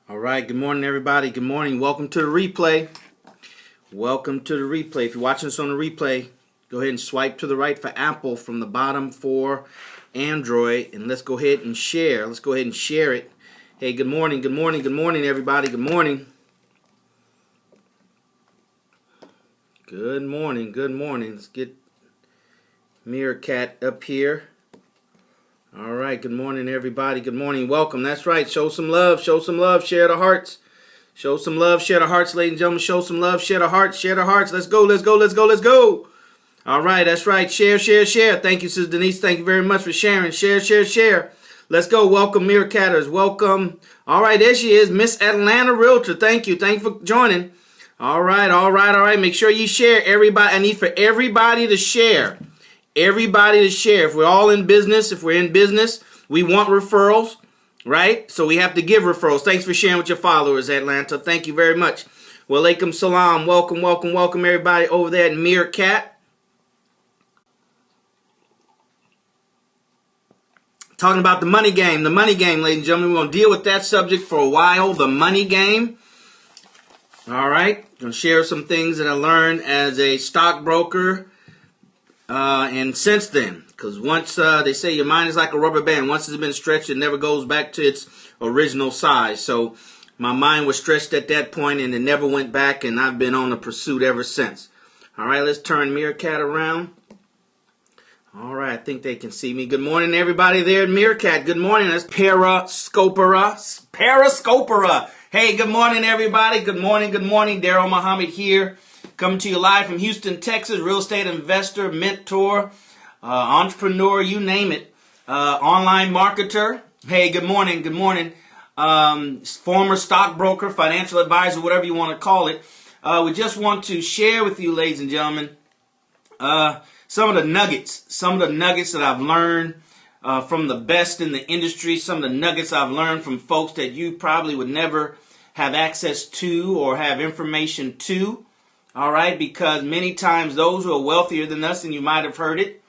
All right, good morning, everybody. Good morning. Welcome to the replay. Welcome to the replay. If you're watching this on the replay, go ahead and swipe to the right for Apple from the bottom for Android, and let's go ahead and share. Let's go ahead and share it. Hey, good morning, good morning, good morning, everybody. Good morning. Good morning, good morning. Let's get Meerkat up here. All right, good morning, everybody. Good morning. Welcome. That's right. Show some love. Show some love. Share the hearts. Show some love. Share the hearts, ladies and gentlemen. Show some love. Share the hearts. Share the hearts. Let's go. Let's go. Let's go. Let's go. All right. That's right. Share, share, share. Thank you, Sister Denise. Thank you very much for sharing. Share, share, share. Let's go. Welcome, Meerkatters. Welcome. All right. There she is, Miss Atlanta Realtor. Thank you. Thank you for joining. All right. All right. All right. Make sure you share. Everybody. I need for everybody to share. Everybody to share. If we're all in business, we want referrals, right? So we have to give referrals. Thanks for sharing with your followers, Atlanta. Thank you very much. Wa alaikum salam. Welcome, welcome, welcome, everybody over there at Meerkat. Talking about the money game. The money game, ladies and gentlemen. We're going to deal with that subject for a while. The money game. All right. Going to share some things that I learned as a stockbroker. And since then, because once they say your mind is like a rubber band, once it's been stretched, it never goes back to its original size. So my mind was stretched at that point, and it never went back, and I've been on the pursuit ever since. All right, let's turn Meerkat around. All right, I think they can see me. Good morning, everybody there at Meerkat. Good morning. That's Periscopera. Periscopera. Hey, good morning, everybody. Good morning, good morning. Daryl Muhammad here. Coming to you live from Houston, Texas. Real estate investor, mentor, entrepreneur, you name it. Online marketer. Hey, good morning, good morning. Former stockbroker, financial advisor, whatever you want to call it. We just want to share with you, ladies and gentlemen, some of the nuggets that I've learned from the best in the industry, some of the nuggets I've learned from folks that you probably would never have access to or have information to. All right, because many times those who are wealthier than us, and you might have heard it,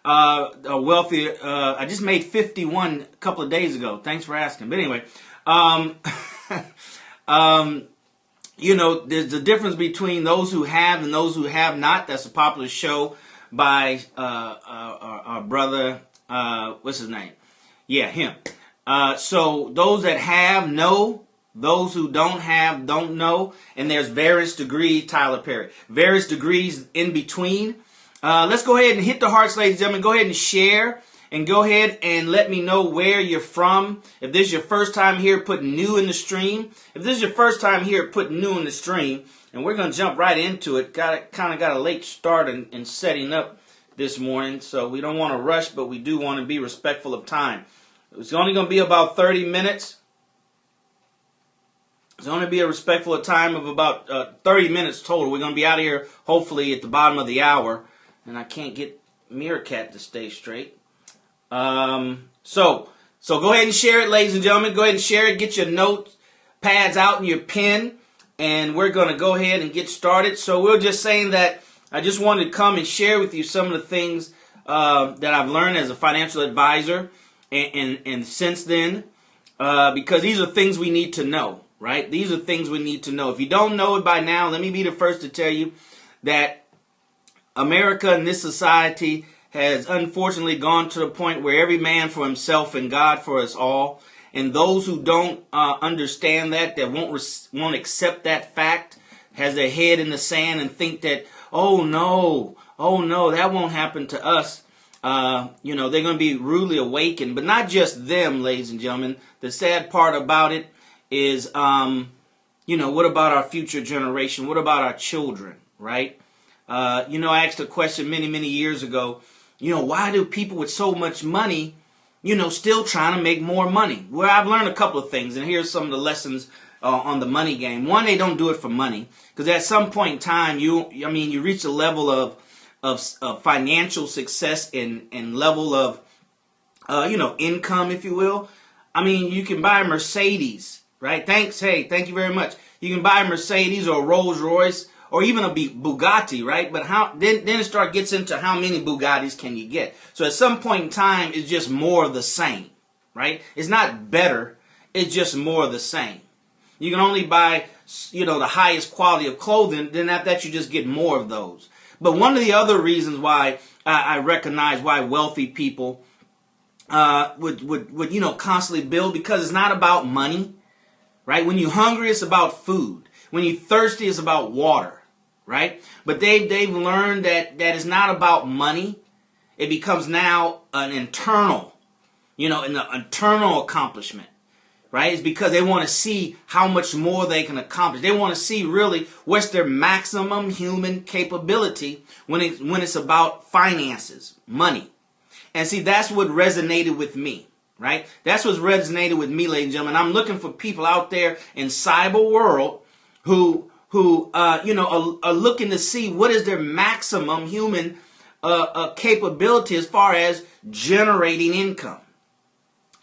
are wealthier. I just made 51 a couple of days ago. Thanks for asking. But anyway, you know, there's a difference between those who have and those who have not. That's a popular show by our brother. What's his name? Yeah, him. So those that have know. Those who don't have, don't know. And there's various degrees, Tyler Perry. Various degrees in between. Let's go ahead and hit the hearts, ladies and gentlemen. Go ahead and share. And go ahead and let me know where you're from. If this is your first time here, put new in the stream. If this is your first time here, put new in the stream. And we're going to jump right into it. Kind of got a late start in setting up this morning. So we don't want to rush, but we do want to be respectful of time. It's only going to be about 30 minutes. It's going to be a respectful time of about 30 minutes total. We're going to be out of here, hopefully, at the bottom of the hour. And I can't get Meerkat to stay straight. So go ahead and share it, ladies and gentlemen. Go ahead and share it. Get your notepads out and your pen. And we're going to go ahead and get started. So we're just saying that I just wanted to come and share with you some of the things that I've learned as a financial advisor. And since then, because these are things we need to know. Right? These are things we need to know. If you don't know it by now, let me be the first to tell you that America and this society has unfortunately gone to the point where every man for himself and God for us all. And those who don't understand that won't accept that fact, has their head in the sand and think that, oh no, that won't happen to us. You know, they're going to be rudely awakened. But not just them, ladies and gentlemen. The sad part about it is, you know, what about our future generation? What about our children, right? You know, I asked a question many, many years ago, you know, why do people with so much money, you know, still trying to make more money? Well, I've learned a couple of things, and here's some of the lessons on the money game. One, they don't do it for money, because at some point in time, you reach a level of financial success and level of, you know, income, if you will. I mean, you can buy a Mercedes. Right? Thanks. Hey, thank you very much. You can buy a Mercedes or a Rolls Royce or even a Bugatti, right? But then it gets into how many Bugattis can you get? So at some point in time, it's just more of the same, right? It's not better. It's just more of the same. You can only buy, the highest quality of clothing. Then after that, you just get more of those. But one of the other reasons why I recognize why wealthy people would constantly build, because it's not about money, right? When you're hungry, it's about food. When you're thirsty, it's about water, right? But they've learned that it's not about money. It becomes now an internal, an internal accomplishment, right? It's because they want to see how much more they can accomplish. They want to see really what's their maximum human capability when it's about finances, money. And see, that's what resonated with me, right? That's what's resonated with me, ladies and gentlemen. I'm looking for people out there in cyber world who are looking to see what is their maximum human capability as far as generating income.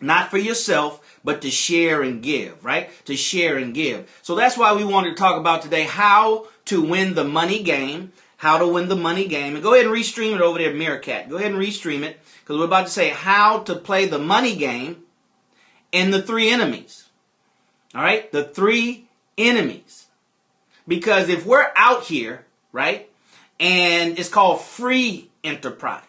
Not for yourself, but to share and give, right? To share and give. So that's why we wanted to talk about today how to win the money game. How to win the money game. And go ahead and restream it over there, Meerkat. Go ahead and restream it, because we're about to say how to play the money game and the three enemies. All right? The three enemies. Because if we're out here, right, and it's called free enterprise,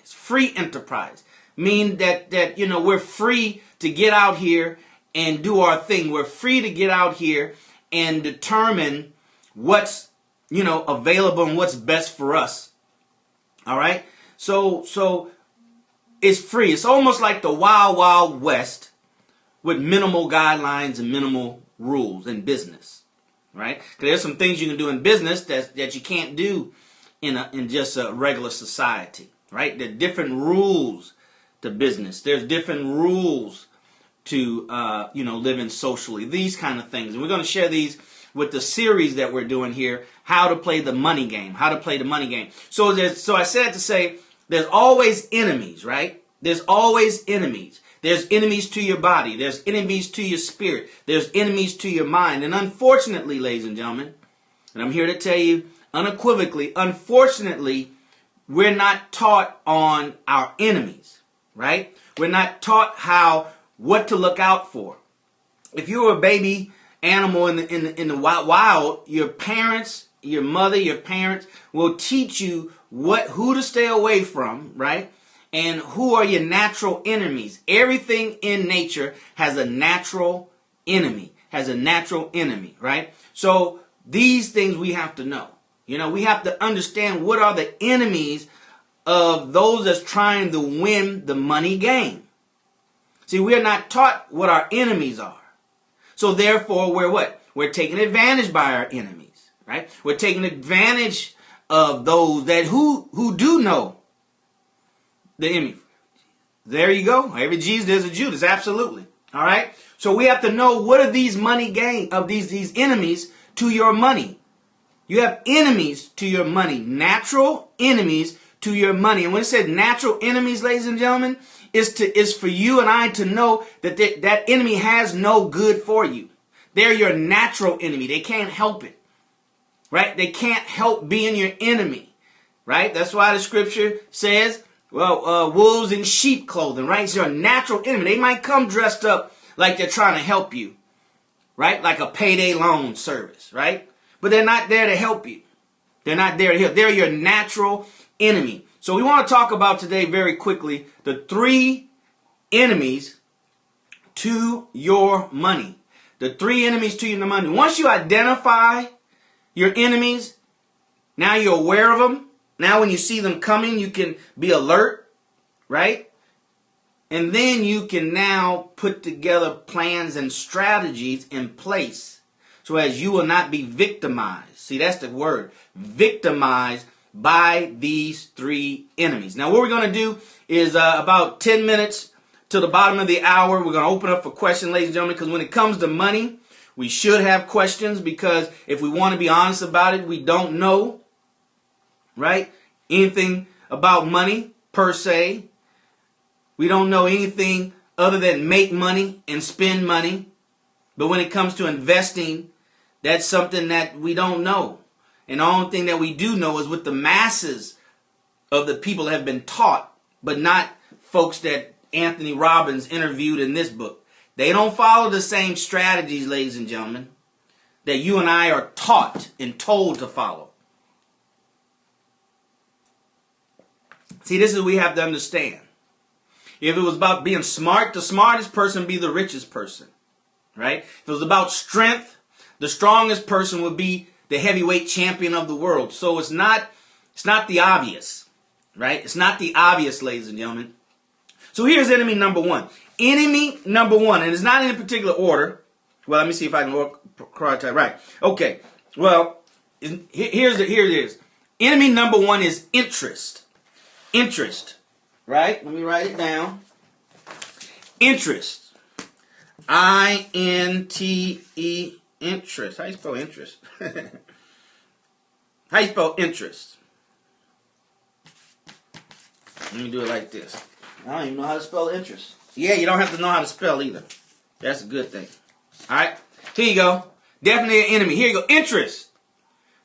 mean that we're free to get out here and do our thing. We're free to get out here and determine what's available and what's best for us. All right? So it's free. It's almost like the Wild Wild West with minimal guidelines and minimal rules in business. Right? Because there's some things you can do in business that you can't do in just a regular society. Right? There are different rules to business. There's different rules to living socially. These kind of things. And we're going to share these with the series that we're doing here, how to play the money game. How to play the money game. So I said to say there's always enemies, right? There's always enemies. There's enemies to your body. There's enemies to your spirit. There's enemies to your mind. And unfortunately, ladies and gentlemen, and I'm here to tell you unequivocally, unfortunately, we're not taught on our enemies, right? We're not taught what to look out for. If you were a baby animal in the wild, your parents, your mother, your parents will teach you who to stay away from, right? And who are your natural enemies. Everything in nature has a natural enemy, right? So these things we have to know. We have to understand what are the enemies of those that's trying to win the money game. See, we are not taught what our enemies are. So therefore, we're what? We're taken advantage by our enemies, right? We're taking advantage of those that who do know the enemy. There you go. Every Jesus, there's a Judas. Absolutely. All right. So we have to know what are these money game of these enemies to your money. You have enemies to your money, natural enemies to your money. And when it said natural enemies, ladies and gentlemen, is for you and I to know that that enemy has no good for you. They're your natural enemy. They can't help it. Right? They can't help being your enemy. Right? That's why the scripture says, wolves in sheep clothing, right? It's your natural enemy. They might come dressed up like they're trying to help you, right? Like a payday loan service, right? But they're not there to help you. They're not there to help. They're your natural enemy. So we want to talk about today very quickly the three enemies to your money. The three enemies to your money. Once you identify your enemies, now you're aware of them. Now when you see them coming, you can be alert, right? And then you can now put together plans and strategies in place so as you will not be victimized. See, that's the word. Victimized by these three enemies. Now what we're going to do is about 10 minutes to the bottom of the hour. We're going to open up for questions, ladies and gentlemen, because when it comes to money, we should have questions, because if we want to be honest about it, we don't know. Right? Anything about money per se. We don't know anything other than make money and spend money. But when it comes to investing, that's something that we don't know. And the only thing that we do know is what the masses of the people have been taught, but not folks that Anthony Robbins interviewed in this book. They don't follow the same strategies, ladies and gentlemen. that you and I are taught and told to follow. See, this is what we have to understand. If it was about being smart, the smartest person would be the richest person, right? If it was about strength, the strongest person would be the heavyweight champion of the world. So it's not the obvious, right? It's not the obvious, ladies and gentlemen. So here's enemy number one. Enemy number one, and it's not in a particular order. Well, let me see if I can prioritize. Right. Okay. Well, here it is. Enemy number one is interest. Interest. Right? Let me write it down. Interest. I-N-T-E. Interest. How do you spell interest? How you spell interest? Let me do it like this. I don't even know how to spell interest. Yeah, you don't have to know how to spell either. That's a good thing. All right? Here you go. Definitely an enemy. Here you go. Interest.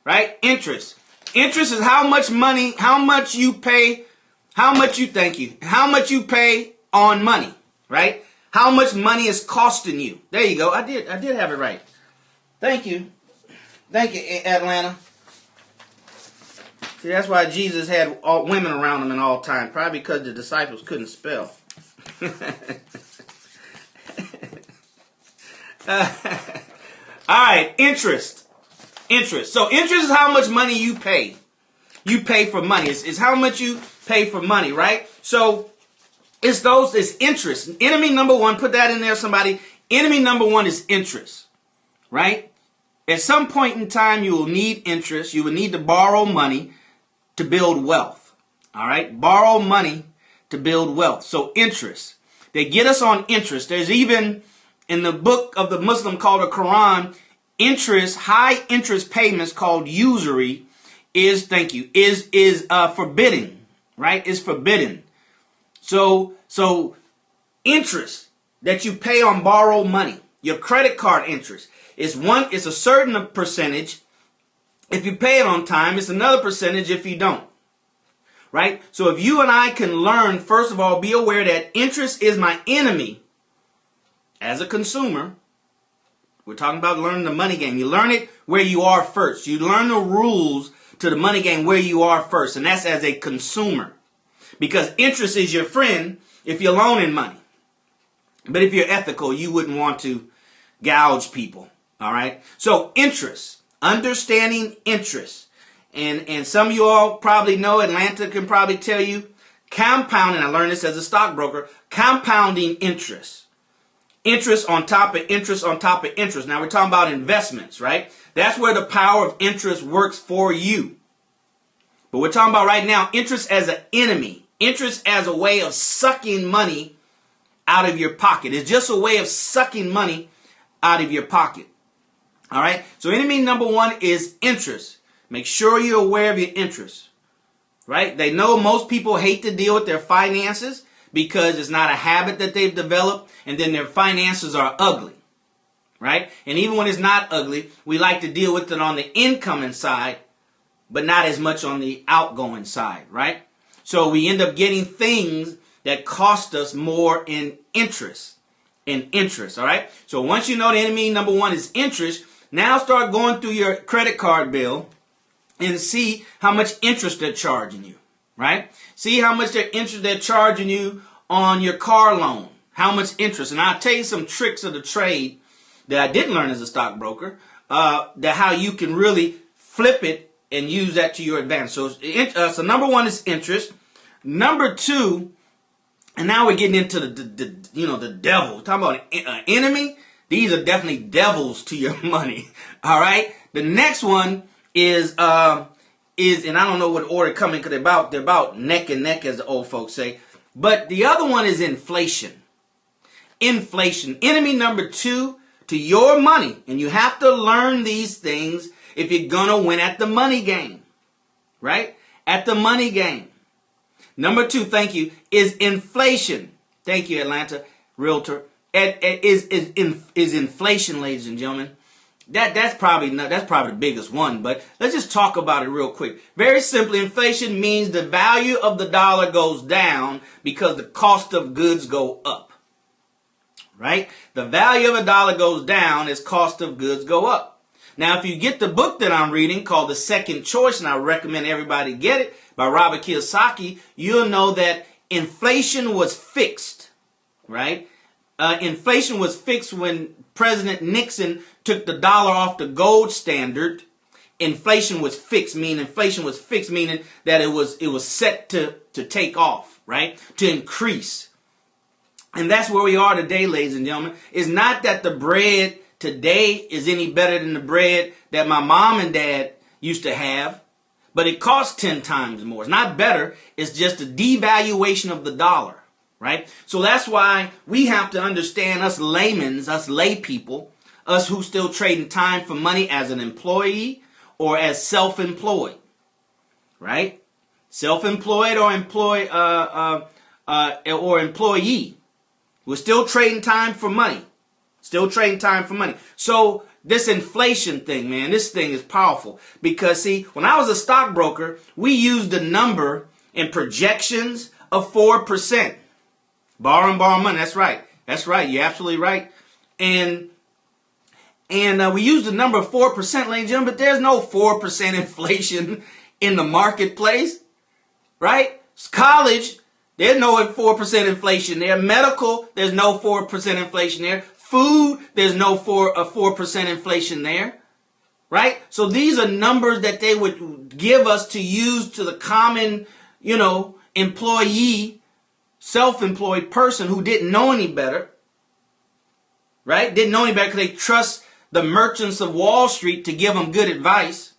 Right? Interest. Interest is how much money, how much you pay, how much you pay on money. Right? How much money is costing you. There you go. I did have it right. Thank you. Thank you, Atlanta. See, that's why Jesus had all women around him in all time. Probably because the disciples couldn't spell. All right, interest. Interest. So interest is how much money you pay. You pay for money. It's how much you pay for money, right? So it's interest. Enemy number one, put that in there, somebody. Enemy number one is interest, right? At some point in time, you will need interest. You will need to borrow money to build wealth. All right? Borrow money to build wealth. So interest. They get us on interest. There's even in the book of the Muslim called the Quran, interest, high interest payments called usury is forbidden, right? Is forbidden. So interest that you pay on borrowed money, your credit card interest is a certain percentage. If you pay it on time, it's another percentage if you don't. Right? So if you and I can learn, first of all, be aware that interest is my enemy as a consumer. We're talking about learning the money game. You learn it where you are first. You learn the rules to the money game where you are first. And that's as a consumer. Because interest is your friend if you're loaning money. But if you're ethical, you wouldn't want to gouge people. All right? So interest. Understanding interest. And some of you all probably know, Atlanta can probably tell you, compounding, I learned this as a stockbroker, compounding interest. Interest on top of interest on top of interest. Now we're talking about investments, right? That's where the power of interest works for you. But we're talking about right now, interest as an enemy. Interest as a way of sucking money out of your pocket. It's just a way of sucking money out of your pocket. All right? So enemy number one is interest. Make sure you're aware of your interests, right? They know most people hate to deal with their finances because it's not a habit that they've developed, and then their finances are ugly, right? And even when it's not ugly, we like to deal with it on the incoming side, but not as much on the outgoing side, right? So we end up getting things that cost us more in interest, all right? So once you know the enemy number one is interest, now start going through your credit card bill and see how much interest they're charging you, right? See how much interest they're charging you on your car loan. How much interest. And I'll tell you some tricks of the trade that I didn't learn as a stockbroker, that how you can really flip it and use that to your advantage. So number one is interest. Number two, and now we're getting into the devil. We're talking about an enemy. These are definitely devils to your money. All right. The next one is and I don't know what order coming because they're about neck and neck, as the old folks say. But the other one is inflation. Inflation. Enemy number two to your money. And you have to learn these things if you're going to win at the money game. Right? At the money game. Number two, thank you, is inflation. Thank you, Atlanta Realtor. Is inflation, ladies and gentlemen. That's probably the biggest one, but let's just talk about it real quick. Very simply, inflation means the value of the dollar goes down because the cost of goods go up. Right? The value of a dollar goes down as cost of goods go up. Now, if you get the book that I'm reading called The Second Choice, and I recommend everybody get it, by Robert Kiyosaki, you'll know that inflation was fixed, right? Inflation was fixed when President Nixon took the dollar off the gold standard. Inflation was fixed, meaning that it was set to take off, right? To increase. And that's where we are today, ladies and gentlemen. It's not that the bread today is any better than the bread that my mom and dad used to have, but it costs 10 times more. It's not better. It's just a devaluation of the dollar, right? So that's why we have to understand, us laymen, us lay people, us who still trading time for money as an employee or as self-employed, right? Self-employed or employee. We're still trading time for money. Still trading time for money. So this inflation thing, man, this thing is powerful. Because, see, when I was a stockbroker, we used the number in projections of 4%. Borrow money. That's right. That's right. You're absolutely right. And we used the number of 4%, ladies and gentlemen, but there's no 4% inflation in the marketplace, right? College, there's no 4% inflation there. Medical, there's no 4% inflation there. Food, there's no 4% inflation there, right? So these are numbers that they would give us to use to the common, employee, self-employed person who didn't know any better, right? Didn't know any better because they trust the merchants of Wall Street to give them good advice.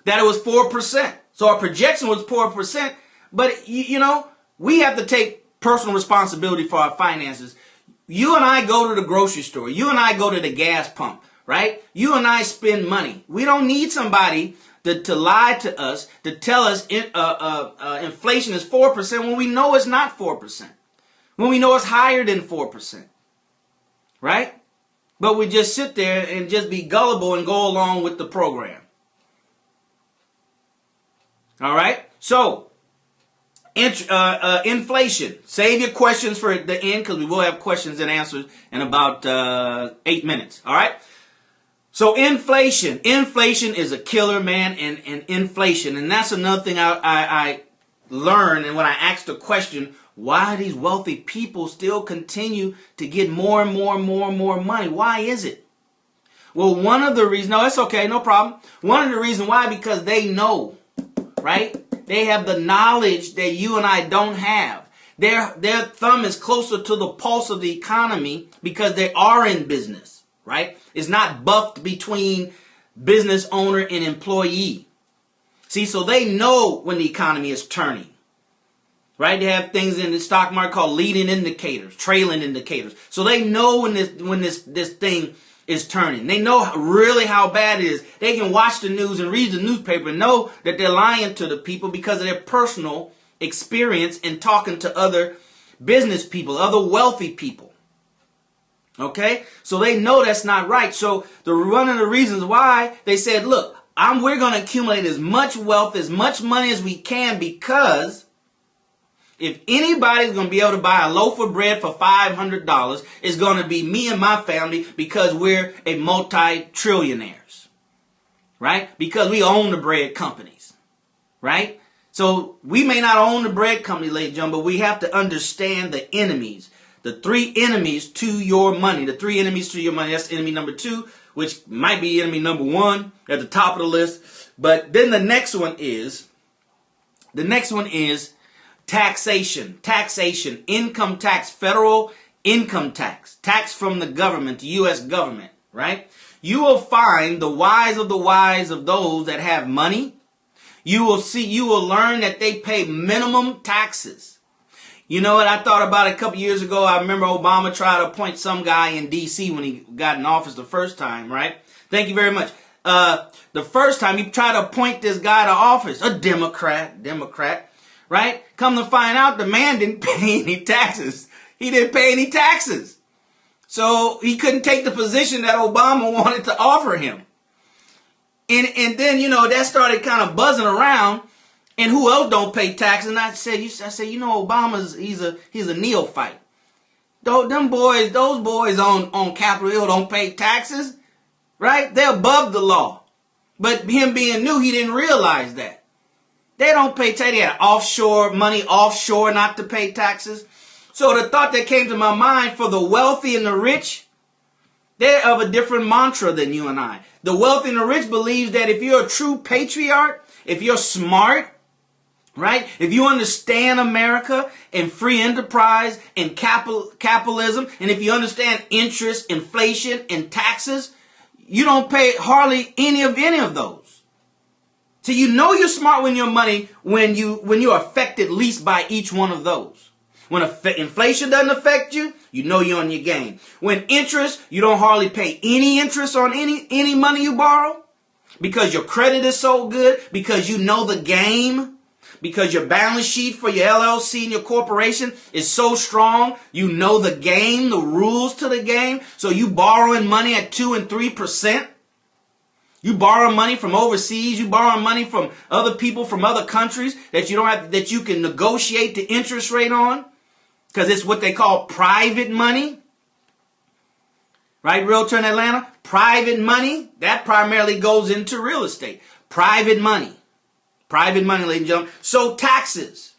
That it was 4%. So our projection was 4%, but we have to take personal responsibility for our finances. You and I go to the grocery store. You and I go to the gas pump, right? You and I spend money. We don't need somebody to lie to us, to tell us inflation is 4% when we know it's not 4%. When we know it's higher than 4%, right? But we just sit there and just be gullible and go along with the program. All right? So, inflation. Save your questions for the end because we will have questions and answers in about 8 minutes. All right. So inflation. Inflation is a killer, man, and inflation. And that's another thing I learned. And when I asked the question, why these wealthy people still continue to get more and more and more and more money? Why is it? Well, one of the reasons, no, it's okay, no problem. One of the reasons why, because they know, right? They have the knowledge that you and I don't have. Their thumb is closer to the pulse of the economy because they are in business, right? It's not buffed between business owner and employee. See, so they know when the economy is turning, right? They have things in the stock market called leading indicators, trailing indicators. So they know when this thing is turning. They know really how bad it is. They can watch the news and read the newspaper and know that they're lying to the people because of their personal experience in talking to other business people, other wealthy people. Okay? So they know that's not right. So one of the reasons why they said, look, we're going to accumulate as much wealth, as much money as we can, because if anybody's going to be able to buy a loaf of bread for $500, it's going to be me and my family because we're a multi-trillionaires, right? Because we own the bread companies, right? So we may not own the bread company, ladies and gentlemen, but we have to understand the enemies, the 3 enemies to your money, the 3 enemies to your money. That's enemy number 2, which might be enemy number 1 at the top of the list. But then the next one is taxation, income tax, federal income tax, tax from the government, the U.S. government, right? You will find the wise of those that have money. You will learn that they pay minimum taxes. You know what I thought about a couple years ago? I remember Obama tried to appoint some guy in D.C. when he got in office the first time, right? Thank you very much. The first time he tried to appoint this guy to office, a Democrat, right? Come to find out, the man didn't pay any taxes. He didn't pay any taxes. So he couldn't take the position that Obama wanted to offer him. And then, that started kind of buzzing around. And who else don't pay taxes? And I said, Obama's, he's a neophyte. Those boys on Capitol Hill don't pay taxes. right? They're above the law. But him being new, he didn't realize that. They don't pay tax. They had offshore money, offshore not to pay taxes. So the thought that came to my mind, for the wealthy and the rich, they're of a different mantra than you and I. The wealthy and the rich believes that if you're a true patriarch, if you're smart, right? If you understand America and free enterprise and capitalism, and if you understand interest, inflation, and taxes, you don't pay hardly any of those. So you know you're smart when your money, when you're affected least by each one of those. When inflation doesn't affect you, you know you're on your game. When interest, you don't hardly pay any interest on any money you borrow because your credit is so good, because you know the game, because your balance sheet for your LLC and your corporation is so strong, you know the game, the rules to the game. So you borrowing money at 2 and 3%. You borrow money from overseas. You borrow money from other people from other countries that you can negotiate the interest rate on, because it's what they call private money. Right, Realtor in Atlanta? Private money, that primarily goes into real estate. Private money. Private money, ladies and gentlemen. So taxes,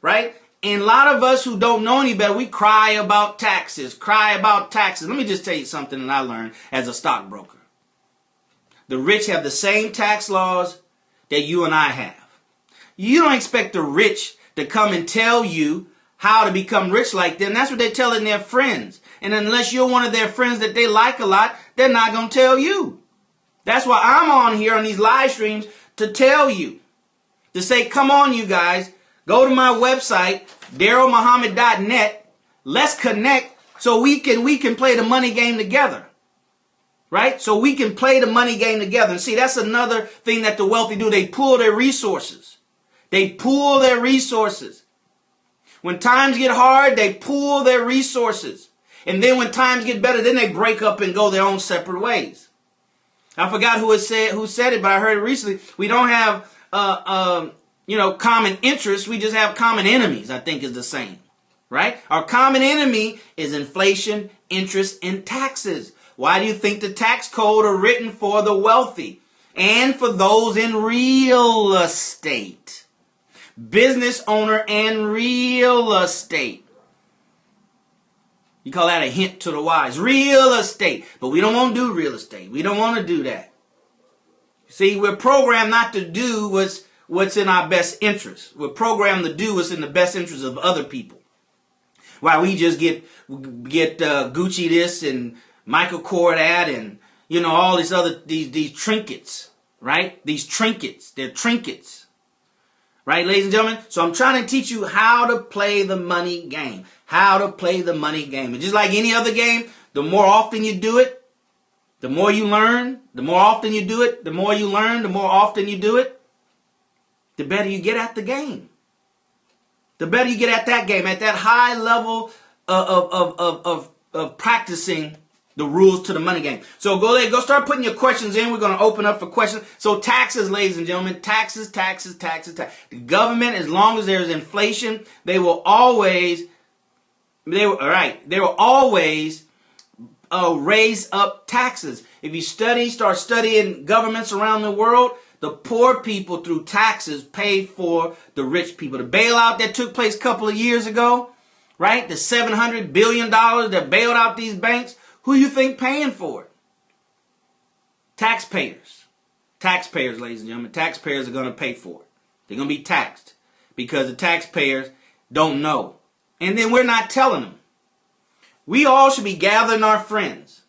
right? And a lot of us who don't know any better, we cry about taxes. Let me just tell you something that I learned as a stockbroker. The rich have the same tax laws that you and I have. You don't expect the rich to come and tell you how to become rich like them. That's what they're telling their friends. And unless you're one of their friends that they like a lot, they're not going to tell you. That's why I'm on here on these live streams to tell you. To say, come on, you guys, go to my website, darylmuhammad.net. Let's connect so we can play the money game together. Right? So we can play the money game together. And see, that's another thing that the wealthy do. They pool their resources. When times get hard, they pool their resources. And then when times get better, then they break up and go their own separate ways. I forgot who said it, but I heard it recently. We don't have common interests. We just have common enemies, I think is the saying. Right? Our common enemy is inflation, interest, and taxes. Why do you think the tax code are written for the wealthy and for those in real estate? Business owner and real estate. You call that a hint to the wise. Real estate. But we don't want to do real estate. We don't want to do that. See, we're programmed not to do what's in our best interest. We're programmed to do what's in the best interest of other people. Why we just get Gucci this and Michael Kors that, and all these other these trinkets, right? These trinkets, they're trinkets, right, ladies and gentlemen? So I'm trying to teach you how to play the money game, And just like any other game, the more often you do it, the more you learn. The more often you do it, the more you learn. The more often you do it, the better you get at the game. The better you get at that game, at that high level of practicing the rules to the money game. So go start putting your questions in. We're going to open up for questions. So taxes, ladies and gentlemen, taxes. The government, as long as there's inflation, they will always raise up taxes. If you start studying governments around the world, the poor people through taxes pay for the rich people. The bailout that took place a couple of years ago, right? The $700 billion that bailed out these banks. Who you think paying for it? Taxpayers. Taxpayers, ladies and gentlemen. Taxpayers are going to pay for it. They're going to be taxed because the taxpayers don't know. And then we're not telling them. We all should be gathering our friends,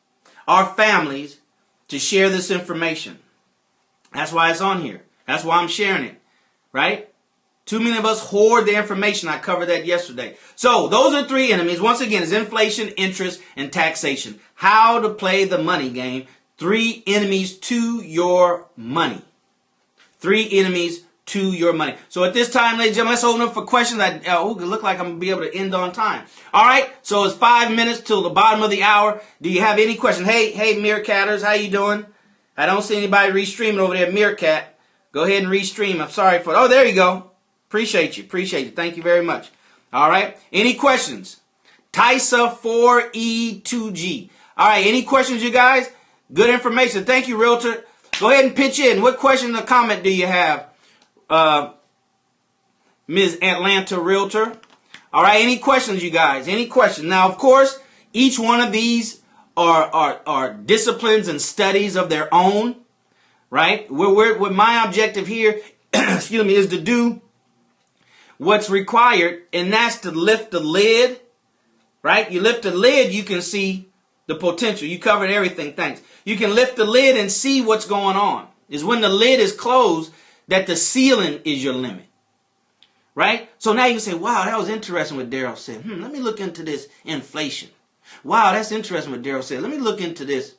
our families, to share this information. That's why it's on here. That's why I'm sharing it. Right? Too many of us hoard the information. I covered that yesterday. So those are three enemies. Once again, it's inflation, interest, and taxation. How to play the money game. 3 enemies to your money. 3 enemies to your money. So at this time, ladies and gentlemen, let's open up for questions. It look like I'm going to be able to end on time. All right. So it's 5 minutes till the bottom of the hour. Do you have any questions? Hey, Meerkatters, how you doing? I don't see anybody restreaming over there. Meerkat, go ahead and restream. I'm sorry for. Oh, there you go. Appreciate you. Thank you very much. All right. Any questions? TISA 4E2G. All right. Any questions, you guys? Good information. Thank you, Realtor. Go ahead and pitch in. What question or comment do you have, Ms. Atlanta Realtor? All right, any questions, you guys? Any questions? Now, of course, each one of these are disciplines and studies of their own, right? What my objective here, excuse me, is to do what's required, and that's to lift the lid, right? You lift the lid, you can see the potential. You covered everything, thanks. You can lift the lid and see what's going on. It's when the lid is closed that the ceiling is your limit. Right? So now you can say, wow, that was interesting what Daryl said. Let me look into this inflation. Wow, that's interesting what Daryl said. Let me look into this,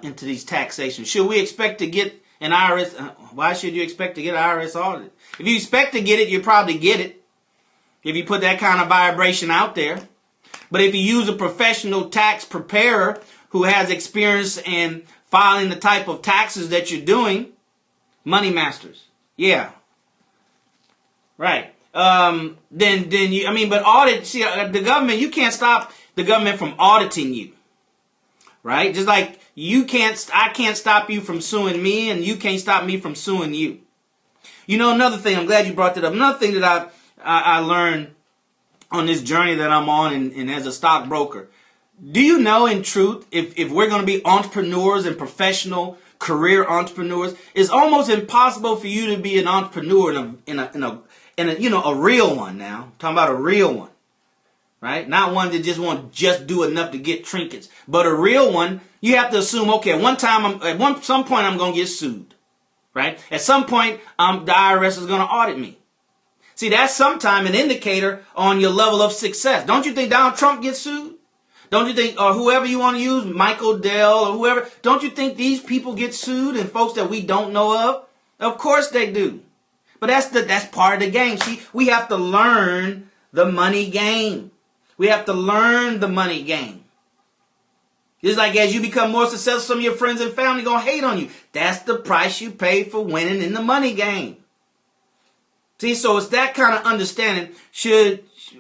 into these taxations. Should we expect to get an IRS? Why should you expect to get an IRS audit? If you expect to get it, you probably get it. If you put that kind of vibration out there. But if you use a professional tax preparer who has experience in filing the type of taxes that you're doing, Money Masters. Yeah. Right. Then you, I mean, but audit, see, the government, you can't stop the government from auditing you. Right? Just like I can't stop you from suing me, and you can't stop me from suing you. You know, another thing, I'm glad you brought that up. Another thing that I learned on this journey that I'm on and as a stockbroker. Do you know, in truth, if we're going to be entrepreneurs and professional career entrepreneurs, it's almost impossible for you to be an entrepreneur in a real one now. I'm talking about a real one, right? Not one that just want to just do enough to get trinkets, but a real one. You have to assume, okay, at some point I'm going to get sued, right? At some point, the IRS is going to audit me. See, that's sometime an indicator on your level of success. Don't you think Donald Trump gets sued? Don't you think, or whoever you want to use, Michael Dell or whoever, don't you think these people get sued, and folks that we don't know of? Of course they do. But that's part of the game. See, we have to learn the money game. We have to learn the money game. Just like as you become more successful, some of your friends and family going to hate on you. That's the price you pay for winning in the money game. See, so it's that kind of understanding.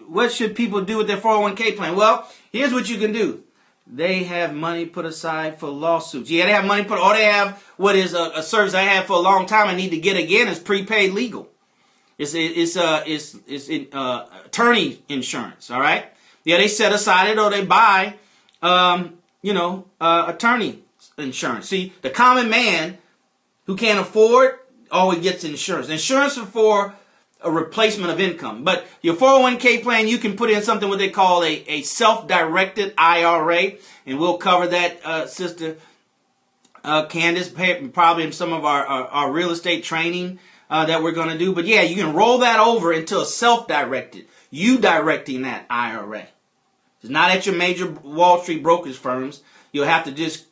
What should people do with their 401k plan? Well, here's what you can do. They have money put aside for lawsuits. Yeah, they have money or they have what is a service I had for a long time I need to get again is prepaid legal. It's attorney insurance, all right? Yeah, they set aside it or they buy, attorney insurance. See, the common man who can't afford always gets insurance. Insurance is for a replacement of income. But your 401k plan, you can put in something what they call a self-directed IRA. And we'll cover that, Sister Candace, probably in some of our real estate training that we're going to do. But yeah, you can roll that over into a self-directed. You directing that IRA. It's not at your major Wall Street brokerage firms. You'll have to just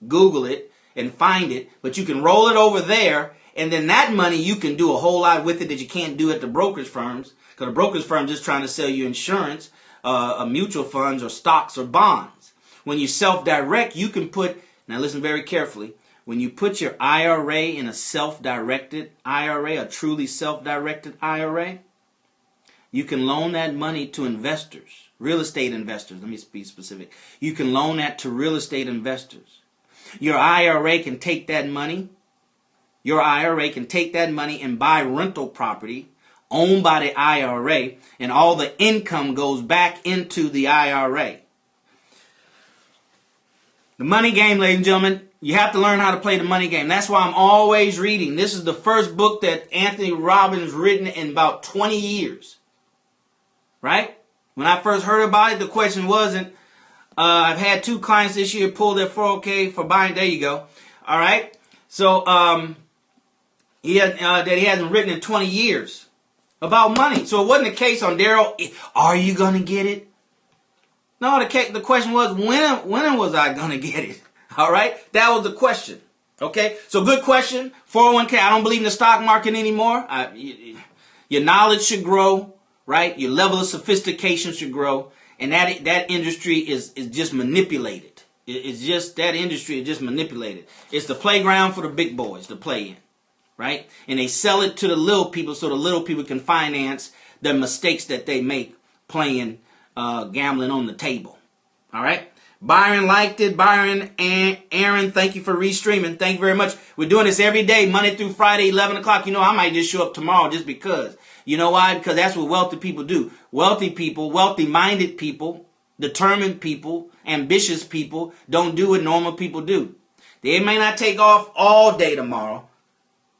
Google it and find it. But you can roll it over there. And then that money, you can do a whole lot with it that you can't do at the brokerage firms. Because the brokerage firm is just trying to sell you insurance, mutual funds, or stocks or bonds. When you self-direct, you can put, now listen very carefully, when you put your IRA in a self-directed IRA, a truly self-directed IRA, you can loan that money to investors, real estate investors. Let me be specific. You can loan that to real estate investors. Your IRA can take that money. Your IRA can take that money and buy rental property owned by the IRA, and all the income goes back into the IRA. The money game, ladies and gentlemen, you have to learn how to play the money game. That's why I'm always reading. This is the first book that Anthony Robbins written in about 20 years. Right? When I first heard about it, the question wasn't, I've had 2 clients this year pull their 401k for buying. There you go. All right. So, that he hasn't written in 20 years about money. So it wasn't a case on Daryl, are you going to get it? No, the question was, when was I going to get it? All right? That was the question. Okay? So good question. 401k, I don't believe in the stock market anymore. Your knowledge should grow, right? Your level of sophistication should grow. And that industry is just manipulated. It's just, that industry is just manipulated. It's the playground for the big boys to play in, right? And they sell it to the little people so the little people can finance the mistakes that they make playing, gambling on the table, all right? Byron liked it. Byron and Aaron, thank you for restreaming. Thank you very much. We're doing this every day, Monday through Friday, 11 o'clock. You know, I might just show up tomorrow just because. You know why? Because that's what wealthy people do. Wealthy people, wealthy-minded people, determined people, ambitious people don't do what normal people do. They may not take off all day tomorrow,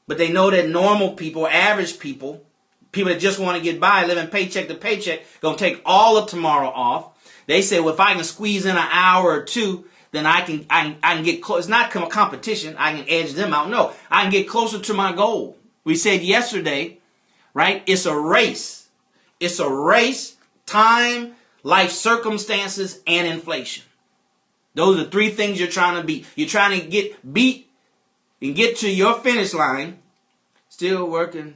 but they know that normal people, average people, people that just want to get by, living paycheck to paycheck, going to take all of tomorrow off. They say, well, if I can squeeze in an hour or two, then I can get close. It's not a competition. I can edge them out. No, I can get closer to my goal. We said yesterday, right? It's a race. It's a race, time, life circumstances, and inflation. Those are three things you're trying to beat. You're trying to beat and get to your finish line. Still working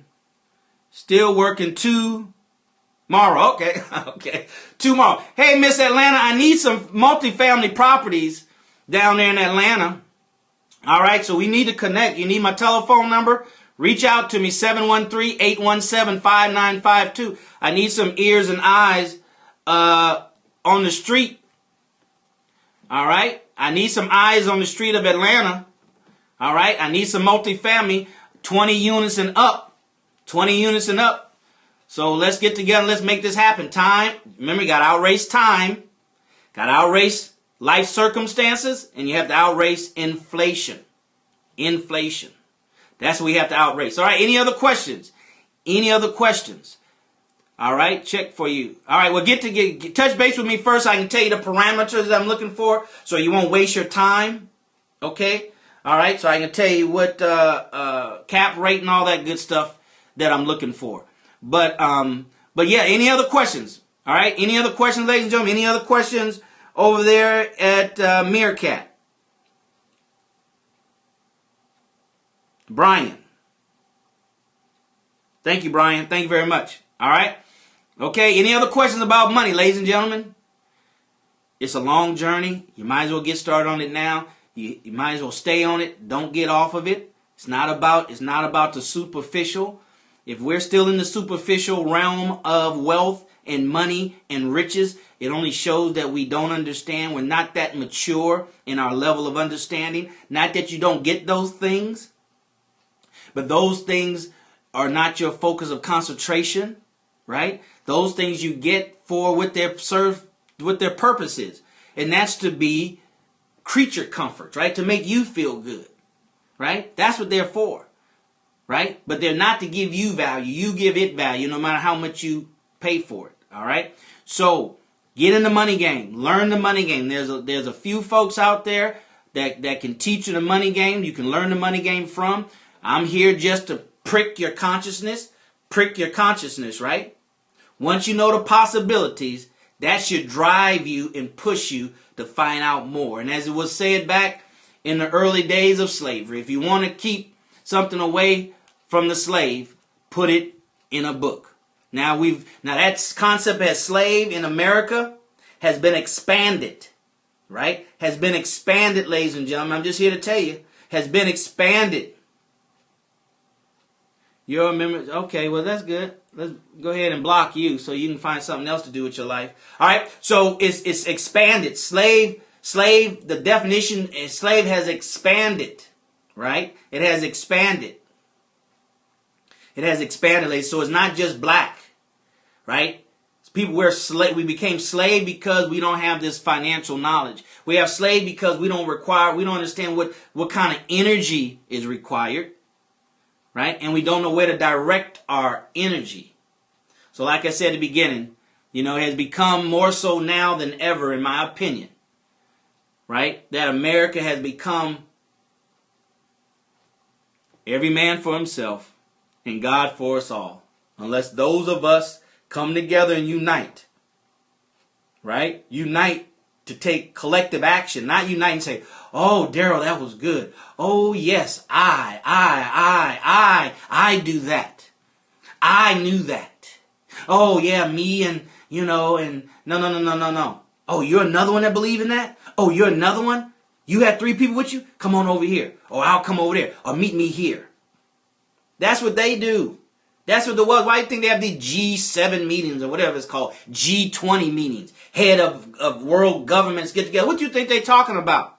tomorrow. Okay. Okay. Tomorrow. Hey, Miss Atlanta, I need some multifamily properties down there in Atlanta. All right. So we need to connect. You need my telephone number. Reach out to me, 713-817-5952. I need some ears and eyes on the street. All right. I need some eyes on the street of Atlanta. All right. I need some multifamily, 20 units and up. 20 units and up. So let's get together. Let's make this happen. Time. Remember, you got to outrace time. Got to outrace life circumstances. And you have to outrace inflation. Inflation. That's what we have to outrace. All right. Any other questions? Any other questions? All right. Check for you. All right. Well, touch base with me first. I can tell you the parameters that I'm looking for so you won't waste your time. Okay. All right. So I can tell you what cap rate and all that good stuff that I'm looking for. But yeah, any other questions? All right. Any other questions, ladies and gentlemen? Any other questions over there at Meerkat? Brian. Thank you, Brian. Thank you very much. All right. Okay. Any other questions about money, ladies and gentlemen? It's a long journey. You might as well get started on it now. You might as well stay on it. Don't get off of it. It's not about the superficial. If we're still in the superficial realm of wealth and money and riches, it only shows that we don't understand. We're not that mature in our level of understanding. Not that you don't get those things, but those things are not your focus of concentration, right? Those things you get for what their purpose is. And that's to be creature comforts, right? To make you feel good, right? That's what they're for. Right? But they're not to give you value. You give it value no matter how much you pay for it. All right? So get in the money game. Learn the money game. There's a few folks out there that can teach you the money game. You can learn the money game from. I'm here just to prick your consciousness. Prick your consciousness, right? Once you know the possibilities, that should drive you and push you to find out more. And as it was said back in the early days of slavery, if you want to keep something away from the slave, put it in a book. Now that concept as slave in America has been expanded, right? Has been expanded, ladies and gentlemen. I'm just here to tell you, has been expanded. You're a member. Okay, well, that's good. Let's go ahead and block you so you can find something else to do with your life. All right, so it's expanded. Slave, the definition is slave has expanded. Right? It has expanded. It has expanded, ladies. So it's not just black. Right? People we became slave because we don't have this financial knowledge. We have slave because we don't understand what kind of energy is required. Right? And we don't know where to direct our energy. So like I said at the beginning, it has become more so now than ever, in my opinion. Right? That America has become every man for himself and God for us all. Unless those of us come together and unite. Right? Unite to take collective action. Not unite and say, oh, Daryl, that was good. Oh, yes, I do that. I knew that. Oh, yeah, me and no. Oh, you're another one that believe in that? Oh, you're another one? You had 3 people with you? Come on over here. Or I'll come over there. Or meet me here. That's what they do. That's what the was. Why do you think they have these G7 meetings or whatever it's called? G20 meetings. Head of world governments get together. What do you think they're talking about?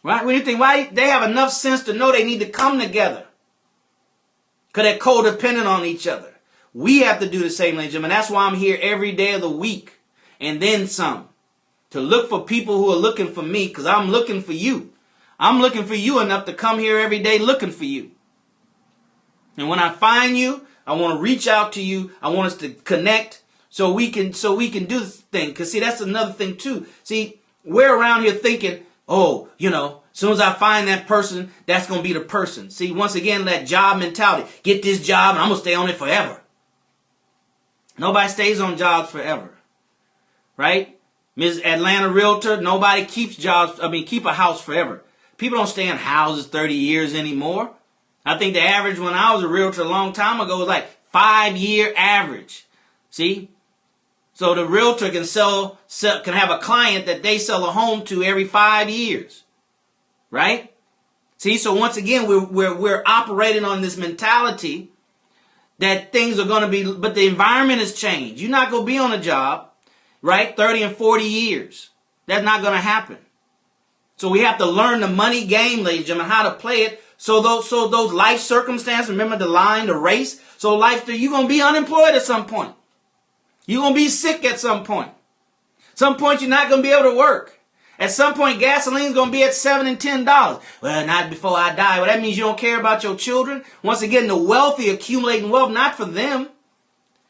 Right? What do you think? Why they have enough sense to know they need to come together? Because they're codependent on each other. We have to do the same, ladies and gentlemen. That's why I'm here every day of the week and then some. To look for people who are looking for me, because I'm looking for you. I'm looking for you enough to come here every day looking for you. And when I find you, I want to reach out to you. I want us to connect so we can do this thing. Because see, that's another thing too. See, we're around here thinking, oh, as soon as I find that person, that's going to be the person. See, once again, that job mentality. Get this job and I'm going to stay on it forever. Nobody stays on jobs forever. Right? Ms. Atlanta Realtor, nobody keep a house forever. People don't stay in houses 30 years anymore. I think the average when I was a realtor a long time ago was like 5-year average. See? So the realtor can have a client that they sell a home to every 5 years. Right? See, so once again, we're operating on this mentality that things are going to be, but the environment has changed. You're not going to be on a job, right, 30 and 40 years. That's not going to happen. So we have to learn the money game, ladies and gentlemen, how to play it. So those life circumstances, remember the line, the race. So you're going to be unemployed at some point. You're going to be sick at some point. Some point you're not going to be able to work. At some point gasoline's going to be at $7 and $10. Well, not before I die. Well, that means you don't care about your children. Once again, the wealthy accumulating wealth, not for them.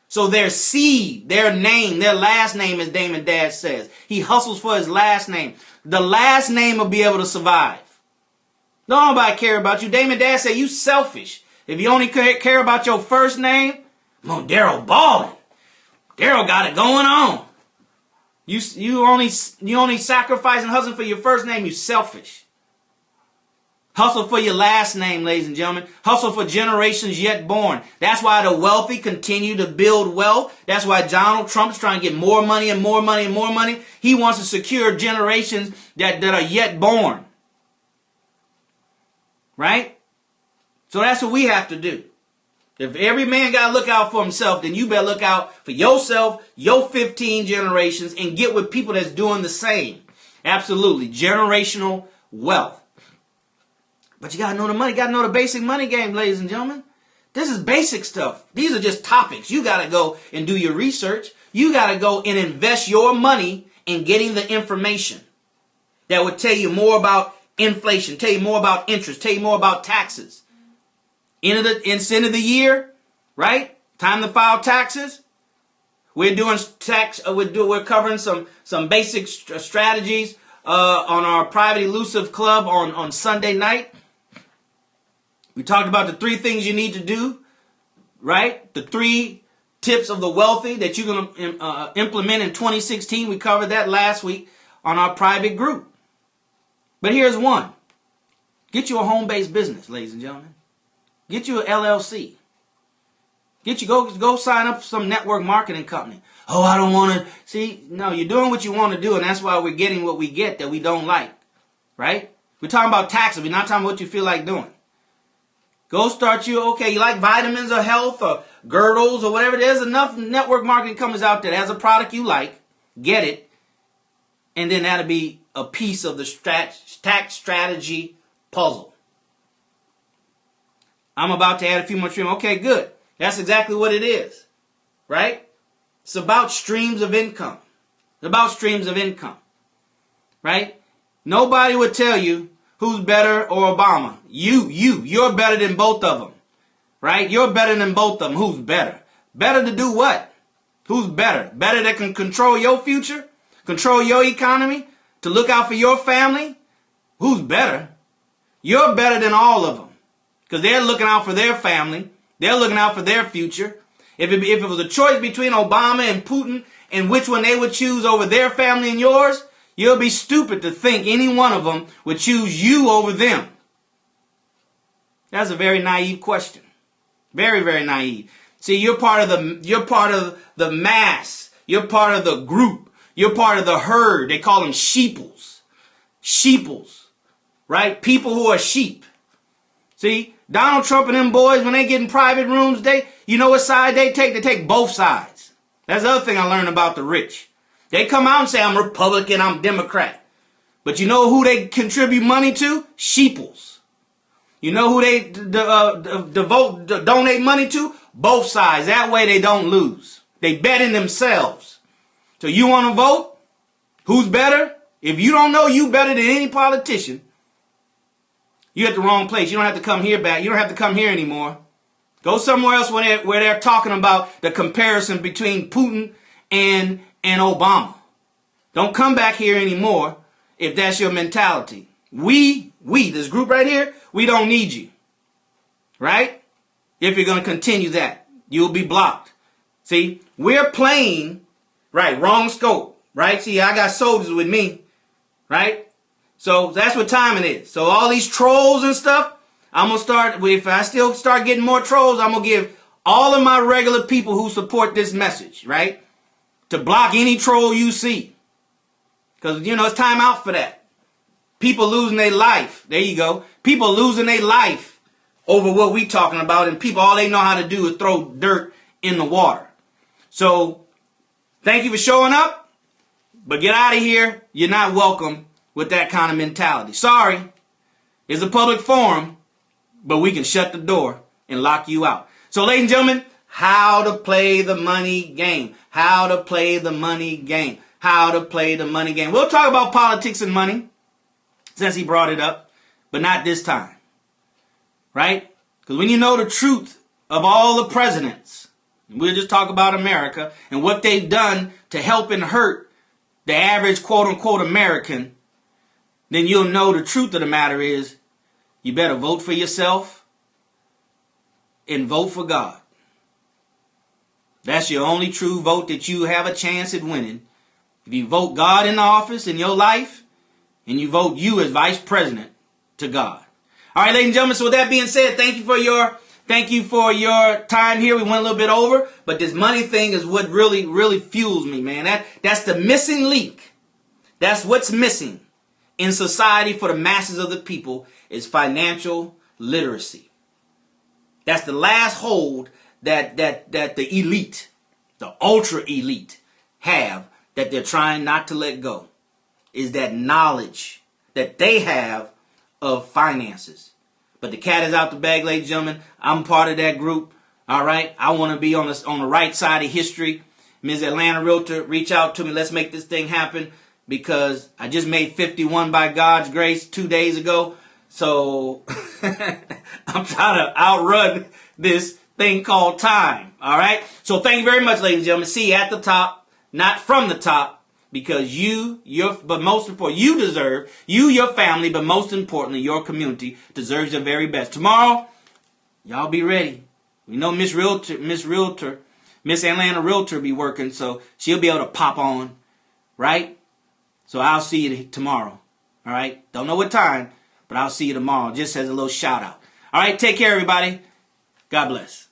So their seed, their name, their last name, as Damon Dad says. He hustles for his last name. The last name will be able to survive. Don't nobody care about you. Damon Dad said you selfish. If you only care about your first name, Daryl balling. Daryl got it going on. You only sacrifice and hustle for your first name. You selfish. Hustle for your last name, ladies and gentlemen. Hustle for generations yet born. That's why the wealthy continue to build wealth. That's why Donald Trump's trying to get more money and more money and more money. He wants to secure generations that are yet born. Right? So that's what we have to do. If every man got to look out for himself, then you better look out for yourself, your 15 generations, and get with people that's doing the same. Absolutely. Generational wealth. But you got to know the money. You got to know the basic money game, ladies and gentlemen. This is basic stuff. These are just topics. You got to go and do your research. You got to go and invest your money in getting the information that would tell you more about inflation, tell you more about interest, tell you more about taxes. It's end of the year, right? Time to file taxes. We're doing tax. We're covering some basic strategies on our private elusive club on Sunday night. We talked about the 3 things you need to do, right? The 3 tips of the wealthy that you're going to implement in 2016. We covered that last week on our private group. But here's one: get you a home-based business, ladies and gentlemen. Get you an LLC. Go sign up for some network marketing company. Oh, I don't want to. See, no, you're doing what you want to do, and that's why we're getting what we get that we don't like. Right? We're talking about taxes. We're not talking about what you feel like doing. Go start you like vitamins or health or girdles or whatever. There's enough network marketing companies out there that has a product you like. Get it. And then that'll be a piece of the tax strategy puzzle. I'm about to add a few more streams. Okay, good. That's exactly what it is. Right? It's about streams of income. It's about streams of income. Right? Nobody would tell you who's better or Obama. You're better than both of them. Right? You're better than both of them. Who's better? Better to do what? Who's better? Better that can control your future? Control your economy? To look out for your family? Who's better? You're better than all of them. Because they're looking out for their family. They're looking out for their future. If it was a choice between Obama and Putin and which one they would choose over their family and yours, you'll be stupid to think any one of them would choose you over them. That's a very naive question. Very, very naive. See, you're part of the mass. You're part of the group. You're part of the herd. They call them sheeples. Sheeples. Right? People who are sheep. See, Donald Trump and them boys, when they get in private rooms, you know what side they take? They take both sides. That's the other thing I learned about the rich. They come out and say, I'm Republican, I'm Democrat. But you know who they contribute money to? Sheeples. You know who they donate money to? Both sides. That way they don't lose. They bet in themselves. So you want to vote? Who's better? If you don't know you better than any politician, you're at the wrong place. You don't have to come here back. You don't have to come here anymore. Go somewhere else where they're talking about the comparison between Putin and Obama. Don't come back here anymore if that's your mentality. We, this group right here, we don't need you. Right? If you're going to continue that, you'll be blocked. See, we're playing, right, wrong scope. Right? See, I got soldiers with me. Right? So that's what time it is. So all these trolls and stuff, I'm going to start, if I still start getting more trolls, I'm going to give all of my regular people who support this message, right, to block any troll you see. Because, it's time out for that. People losing their life. There you go. People losing their life over what we talking about. And people, all they know how to do is throw dirt in the water. So, thank you for showing up. But get out of here. You're not welcome with that kind of mentality. Sorry. It's a public forum. But we can shut the door and lock you out. So, ladies and gentlemen, how to play the money game. How to play the money game. How to play the money game. We'll talk about politics and money since he brought it up, but not this time. Right? Because when you know the truth of all the presidents, we'll just talk about America and what they've done to help and hurt the average quote-unquote American, then you'll know the truth of the matter is you better vote for yourself and vote for God. That's your only true vote that you have a chance at winning. If you vote God in the office in your life, and you vote you as vice president to God. All right, ladies and gentlemen, so with that being said, thank you for your time here. We went a little bit over, but this money thing is what really, really fuels me, man. That's the missing link. That's what's missing in society for the masses of the people is financial literacy. That's the last hold that the elite, the ultra elite have that they're trying not to let go. Is that knowledge that they have of finances. But the cat is out the bag, ladies and gentlemen. I'm part of that group. All right. I want to be on the right side of history. Ms. Atlanta Realtor, reach out to me. Let's make this thing happen because I just made 51 by God's grace 2 days ago. So I'm trying to outrun this thing called time. All right. So thank you very much, ladies and gentlemen. See you at the top, not from the top, because but most important, you deserve, your family, but most importantly, your community deserves the very best. Tomorrow, y'all be ready. We know Miss Atlanta Realtor be working, so she'll be able to pop on, right? So I'll see you tomorrow. All right. Don't know what time, but I'll see you tomorrow, just as a little shout out. All right. Take care, everybody. God bless.